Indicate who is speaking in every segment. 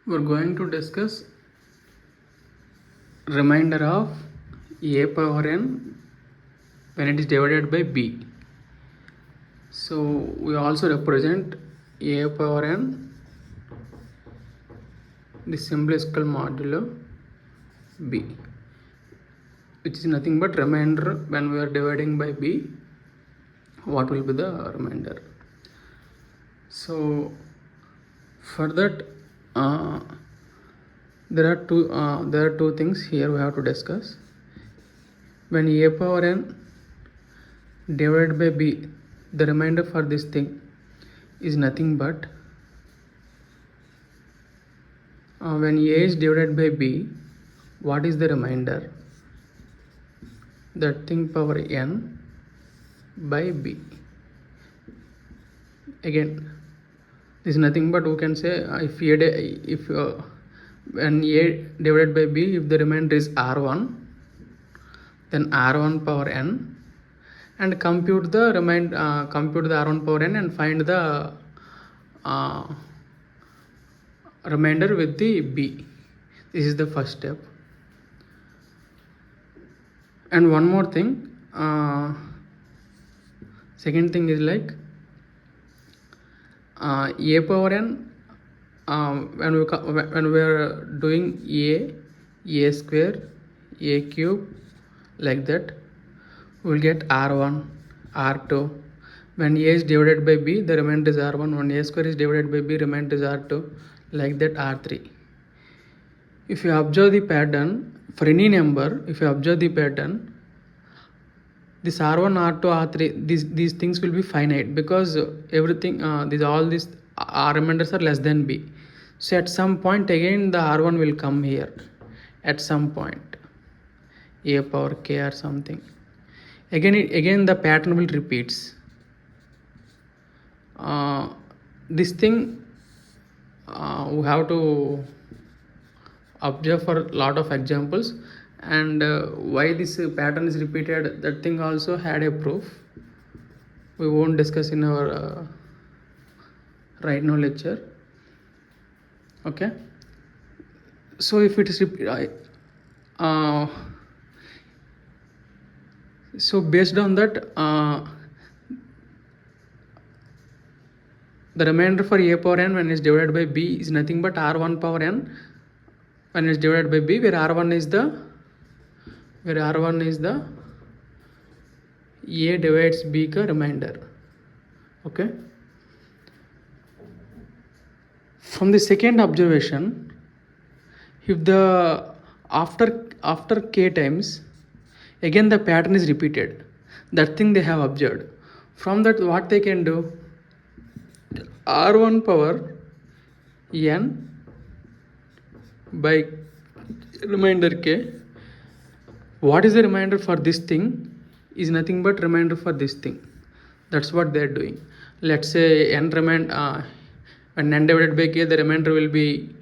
Speaker 1: We're going to discuss remainder of a power n when it is divided by b. So we also represent a power n, the simplest modulo b, which is nothing but remainder when we are dividing by b. What will be the remainder? So for that, there are two things here we have to discuss. When a power n divided by b, the remainder for this thing is nothing but when a is divided by b, what is the remainder? That thing power n by b. Again, this is nothing but we can say if when a divided by b, if the remainder is r1, then r1 power n, and compute the r1 power n and find the remainder with the b. This is the first step. And one more thing, second thing is like a power n, when we are doing a square, a cube, like that, we will get r1, r2. When a is divided by b, the remainder is r1. When a square is divided by b, remainder is r2, like that r3. If you observe the pattern for any number, if you observe the pattern, this r1, r2, r3, these things will be finite, because everything all these r remainders are less than b. So at some point again the r1 will come here, at some point, a power k or something. Again the pattern will repeats. This thing we have to observe for a lot of examples, and why this pattern is repeated, that thing also had a proof. We won't discuss in our right now lecture. Okay, so if it is so based on that, the remainder for a power n when it is divided by b is nothing but r1 power n when it is divided by b, where r1 is the a divides b ka remainder. Okay, from the second observation, if the after k times, again the pattern is repeated, that thing they have observed. From that, what they can do, r1 power n by remainder k, what is the remainder for this thing is nothing but remainder for this thing. That's what they are doing. Let's say n remain when n divided by k, the remainder will be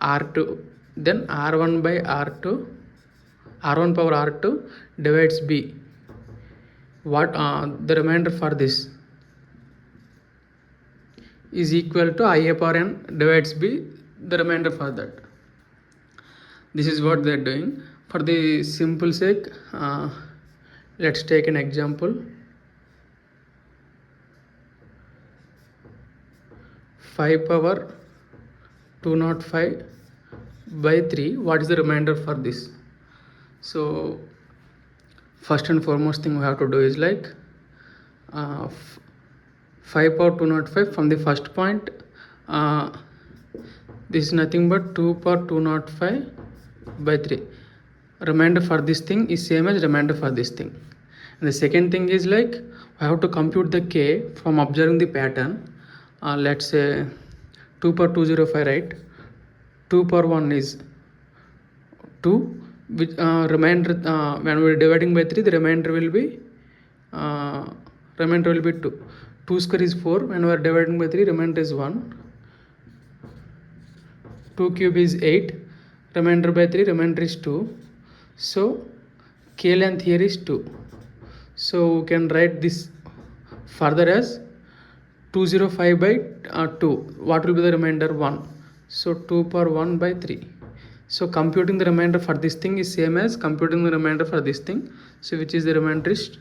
Speaker 1: r2, then r1 by r2, r1 power r2 divides b. What the remainder for this is equal to ia power n divides b, the remainder for that. This is what they are doing. For the simple sake, let's take an example. 5 power 205 by 3, what is the remainder for this? So first and foremost thing we have to do is like 5 power 205 from the first point, this is nothing but 2 power 205 by 3. Remainder for this thing is same as remainder for this thing. And the second thing is like we have to compute the k from observing the pattern. Let's say 2 power 205, right? 2 power 1 is 2, which remainder when we are dividing by 3, the remainder will be 2. 2 square is 4, when we are dividing by 3, remainder is 1. 2 cube is 8, remainder by 3, remainder is 2. So k length here is 2. So we can write this further as 205 by 2. What will be the remainder? 1. So 2 power 1 by 3. So computing the remainder for this thing is same as computing the remainder for this thing. So which is the remainder is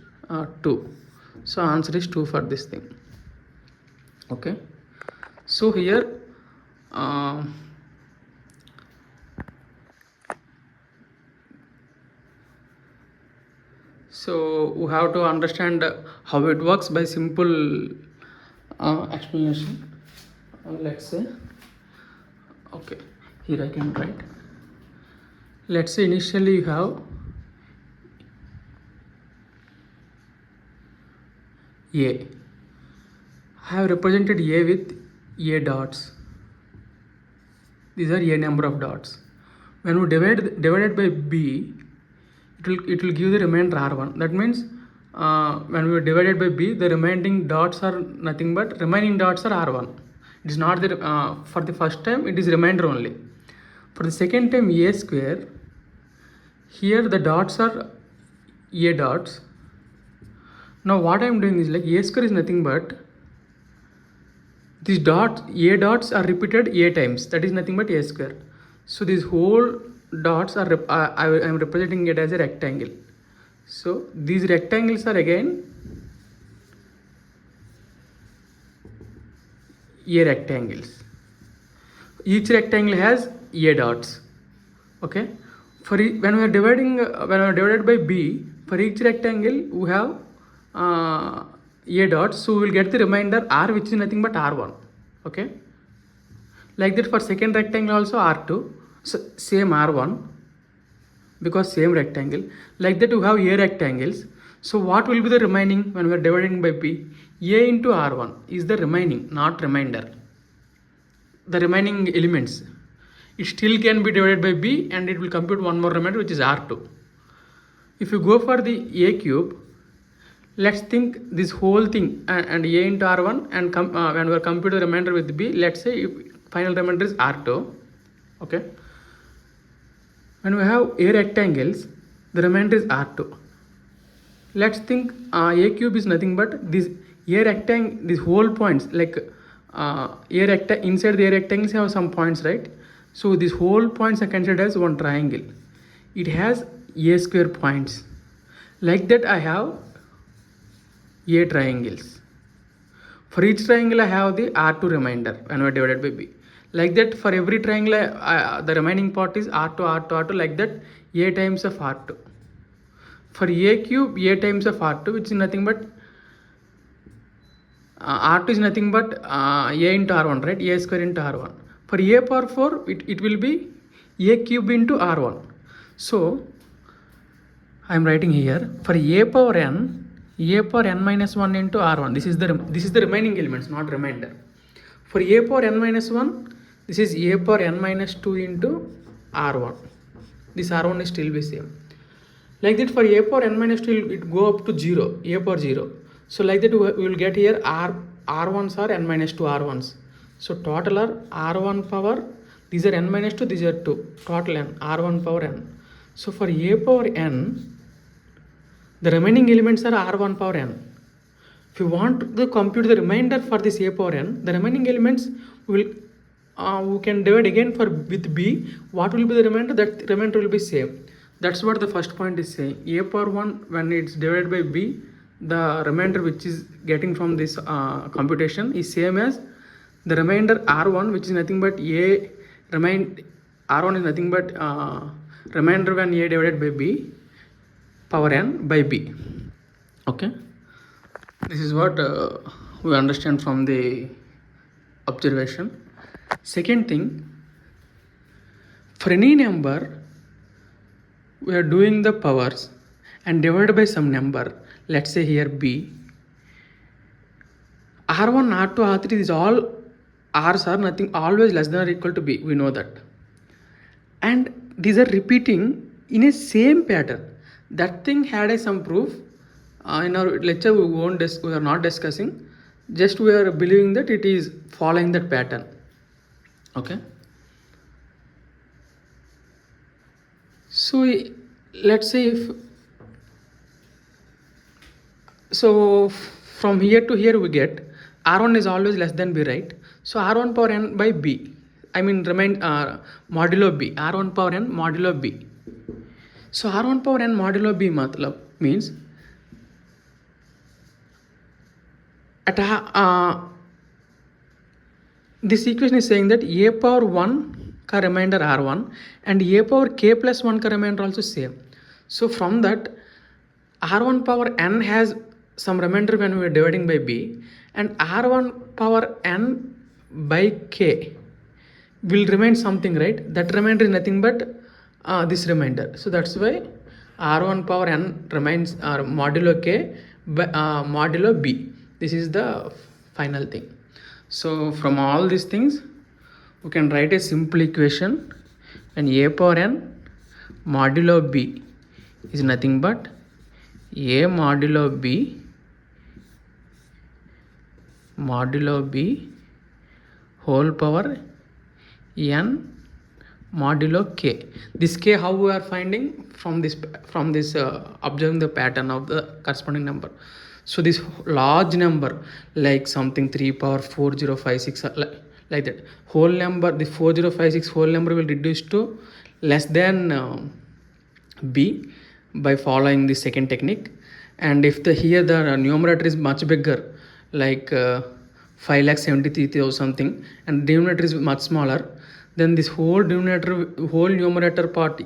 Speaker 1: 2. So answer is 2 for this thing. Okay. So here so we have to understand how it works by simple explanation. Let's say, okay, here I can write. Let's say initially you have A. I have represented A with A dots. These are A number of dots. When we divided by B, it will give the remainder R1. That means when we divided by B, the remaining dots are nothing but remaining dots are R1. It is not the for the first time it is remainder only. For the second time A square, here the dots are A dots. Now what I am doing is like A square is nothing but these dots, A dots are repeated A times. That is nothing but A square. So these whole dots are I am representing it as a rectangle. So these rectangles are again A rectangles. Each rectangle has A dots. Okay. For when we are divided by B, for each rectangle we have A dots, so we will get the remainder R, which is nothing but R1. Okay. Like that for second rectangle also R2, so same R1, because same rectangle. Like that we have A rectangles. So what will be the remaining when we are dividing by B? A into R1 is the remaining, not remainder. The remaining elements. It still can be divided by B and it will compute one more remainder, which is R2. If you go for the A cube, let's think this whole thing and A into R1 and when we are computing the remainder with B, let's say if final remainder is R2. Okay. When we have A rectangles, the remainder is R2. Let's think A cube is nothing but this A rectangle, these whole points, like inside the A rectangles have some points, right? So these whole points are considered as one triangle. It has A square points. Like that I have A triangles. For each triangle I have the R2 remainder when we are divided by B. Like that for every triangle the remaining part is R2, R2, R2, like that A times of R2. For A cube, A times of R2, which is nothing but R2 is nothing but A into R1, right? A square into R1. For A power 4, it will be A cube into R1. So I am writing here for A power n minus 1 into R1. This is the remaining elements, not remainder. For A power n minus 1, this is A power n minus 2 into R1. This R1 is still be same. Like that for A power n minus 2, it go up to 0, A power 0. So like that we will get here R1s are n minus 2 R1s. So total are R1 power, these are n minus 2, these are 2. Total n, R1 power n. So for A power n, the remaining elements are R1 power n. If you want to compute the remainder for this A power n, the remaining elements will we can divide again with B. What will be the remainder? That remainder will be same. That's what the first point is saying. A power 1 when it's divided by B, the remainder which is getting from this computation is same as the remainder R1, which is nothing but R1 is nothing but remainder when A divided by B power n by B. Okay, this is what we understand from the observation. Second thing, for any number we are doing the powers and divided by some number, let's say here B, R1, R2, R3, these all R's are nothing, always less than or equal to B, we know that. And these are repeating in a same pattern. That thing had some proof. In our lecture we are not discussing, just we are believing that it is following that pattern. Okay. So let's say from here to here we get R1 is always less than B, right? So R1 power n by B, I mean remain modulo b, r1 power n modulo b. So r1 power n modulo b matlab means at this equation is saying that a power 1 ka remainder r1 and a power k plus 1 ka remainder also same. So from that r1 power n has some remainder when we are dividing by b, and r1 power n by k will remain something, right? That remainder is nothing but this remainder. So that's why r1 power n remains modulo k by modulo b. This is the final thing. So from all these things we can write a simple equation, and a power n modulo b is nothing but a modulo b whole power n modulo k. This k how we are finding from this observing the pattern of the corresponding number. So this large number like something 3 power 4056 like that whole number, the 4056 whole number will reduce to less than b by following the second technique. And if here the numerator is much bigger like 5,73,000 something and denominator is much smaller, then this whole numerator part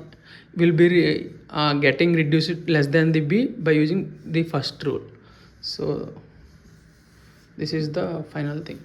Speaker 1: will be getting reduced less than the b by using the first rule. So this is the final thing.